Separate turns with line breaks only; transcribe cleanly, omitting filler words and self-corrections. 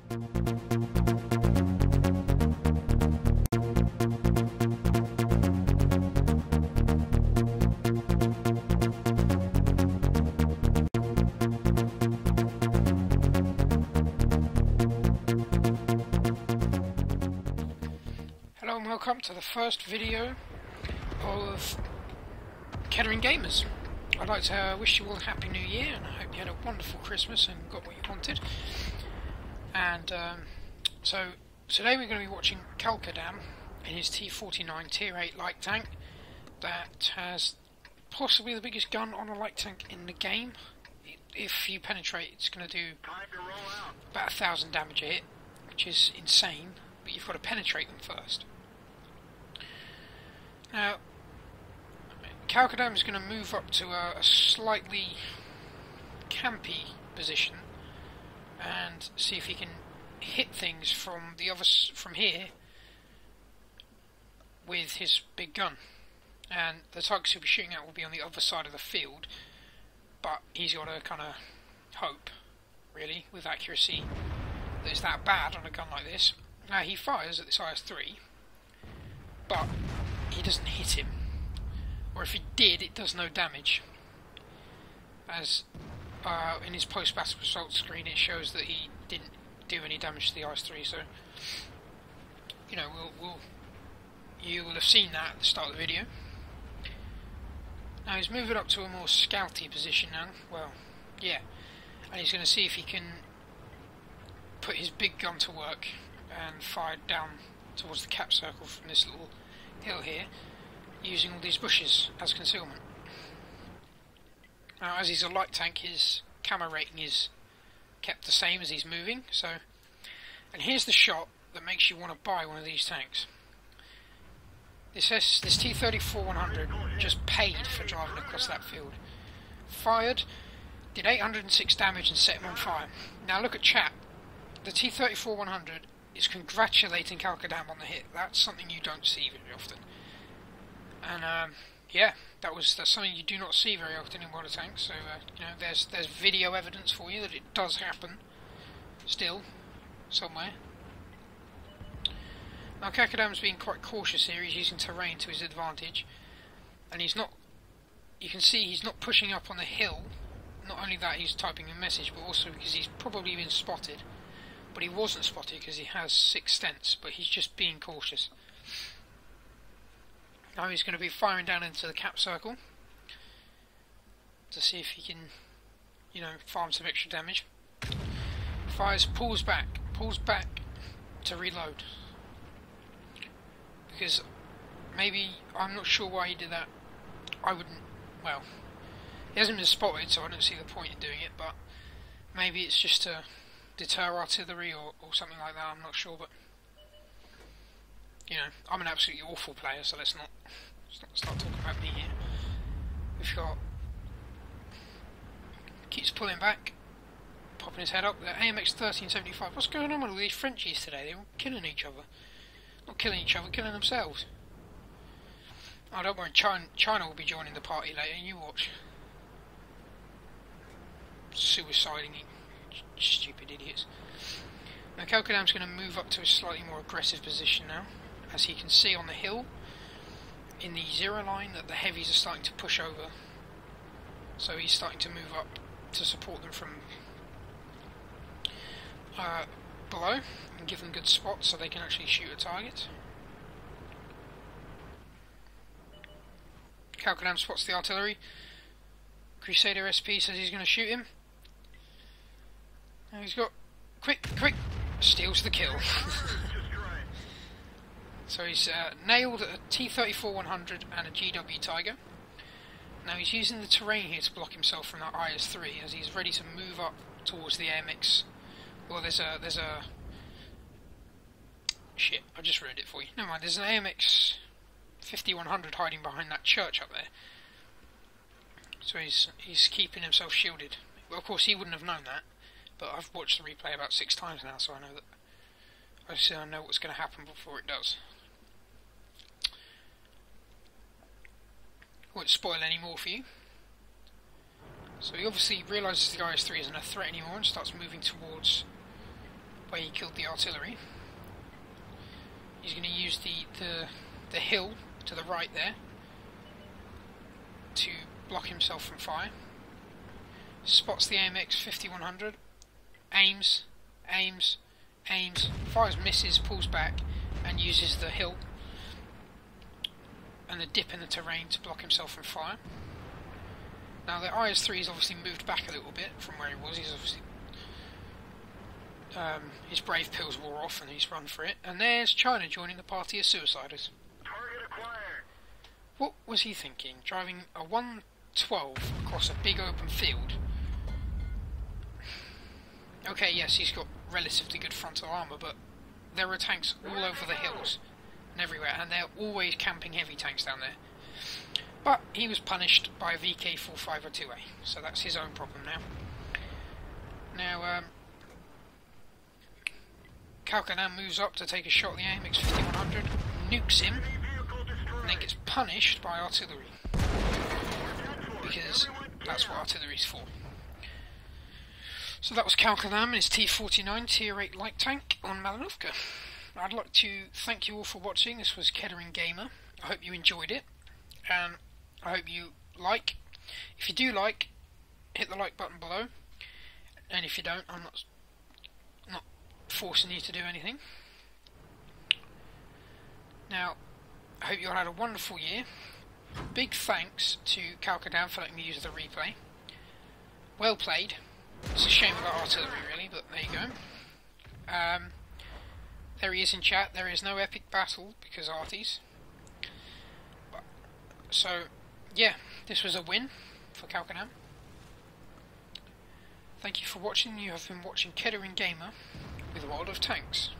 Hello and welcome to the first video of Kettering Gamers. I'd like to wish you all a happy new year, and I hope you had a wonderful Christmas and got what you wanted. And so today we're going to be watching Kalkadam in his T49 Tier 8 light tank that has possibly the biggest gun on a light tank in the game. If you penetrate, it's going to do about 1,000 damage a hit, which is insane, but you've got to penetrate them first. Now, Kalkadam is going to move up to a slightly campy position and see if he can hit things from here with his big gun. And the targets he'll be shooting at will be on the other side of the field, but he's got to kind of hope, really, with accuracy, that it's that bad on a gun like this. Now, he fires at this IS-3, but he doesn't hit him, or if he did, it does no damage. As in his post-battle results screen, it shows that he didn't do any damage to the IS-3. So, you know, you will have seen that at the start of the video. Now he's moving up to a more scouty position now. Well, yeah, and he's going to see if he can put his big gun to work and fire down towards the cap circle from this little hill here, using all these bushes as concealment. Now, as he's a light tank, his camo rating is kept the same as he's moving. So, and here's the shot that makes you want to buy one of these tanks. This T-34-100 just paid for driving across that field. Fired, did 806 damage and set him on fire. Now look at chat. The T-34-100 is congratulating Kalkadam on the hit. That's something you don't see very often. And yeah, that's something you do not see very often in World of Tanks. So you know, there's video evidence for you that it does happen still somewhere. Now Kalkadam's being quite cautious here. He's using terrain to his advantage, and he's not. You can see he's not pushing up on the hill. Not only that, he's typing a message, but also because he's probably been spotted. But he wasn't spotted because he has 6 stents, but he's just being cautious. Now he's going to be firing down into the cap circle to see if he can, you know, farm some extra damage. Fires, pulls back to reload. Because maybe, I'm not sure why he did that. I wouldn't, well, he hasn't been spotted, so I don't see the point in doing it, but maybe it's just to deter artillery or something like that, I'm not sure, but you know, I'm an absolutely awful player, so let's not start talking about me here. We've got, keeps pulling back, popping his head up, the AMX 1375, what's going on with all these Frenchies today? They're all killing each other. Not killing each other, killing themselves. Oh, don't worry, China will be joining the party later, you watch. Suiciding, stupid idiots. Now Kalkadam's going to move up to a slightly more aggressive position now, as he can see on the hill in the zero line that the heavies are starting to push over. So he's starting to move up to support them from below and give them good spots so they can actually shoot a target. Kalkadam spots the artillery. Crusader SP says he's going to shoot him. Now he's got quick, steals the kill. So he's nailed a T-34-100 and a GW Tiger. Now he's using the terrain here to block himself from that IS-3 as he's ready to move up towards the AMX. Well, there's a shit, I just ruined it for you. Never mind, there's an AMX 5100 hiding behind that church up there. So he's keeping himself shielded. Well, of course he wouldn't have known that, but I've watched the replay about 6 times now, so I know that. I know what's going to happen before it does. Won't spoil any more for you. So he obviously realises the IS-3 isn't a threat anymore and starts moving towards where he killed the artillery. He's going to use the hill to the right there to block himself from fire. Spots the AMX 5100, aims, fires, misses, pulls back, and uses the hill and the dip in the terrain to block himself from fire. Now the IS-3 has obviously moved back a little bit from where he was. He's obviously his brave pills wore off and he's run for it. And there's China joining the party of suiciders.
Target acquired.
What was he thinking? Driving a 112 across a big open field. Okay, yes, he's got relatively good frontal armour, but there are tanks all over the hills and everywhere, and they're always camping heavy tanks down there. But he was punished by a VK-4502A, so that's his own problem now. Now, Kalkanan moves up to take a shot at the AMX 5100, nukes him, and then gets punished by artillery. Because that's what artillery's for. So that was Kalkanan and his T49 Tier 8 light tank on Malinovka. I'd like to thank you all for watching. This was Kettering Gamer. I hope you enjoyed it. I hope you like. If you do like, hit the like button below. And if you don't, I'm not forcing you to do anything. Now, I hope you all had a wonderful year. Big thanks to Kalkadan for letting me use the replay. Well played. It's a shame about artillery really, but there you go. There he is in chat. There is no epic battle because arties. So, yeah, this was a win for Kalkadan. Thank you for watching. You have been watching Kettering Gamer with World of Tanks.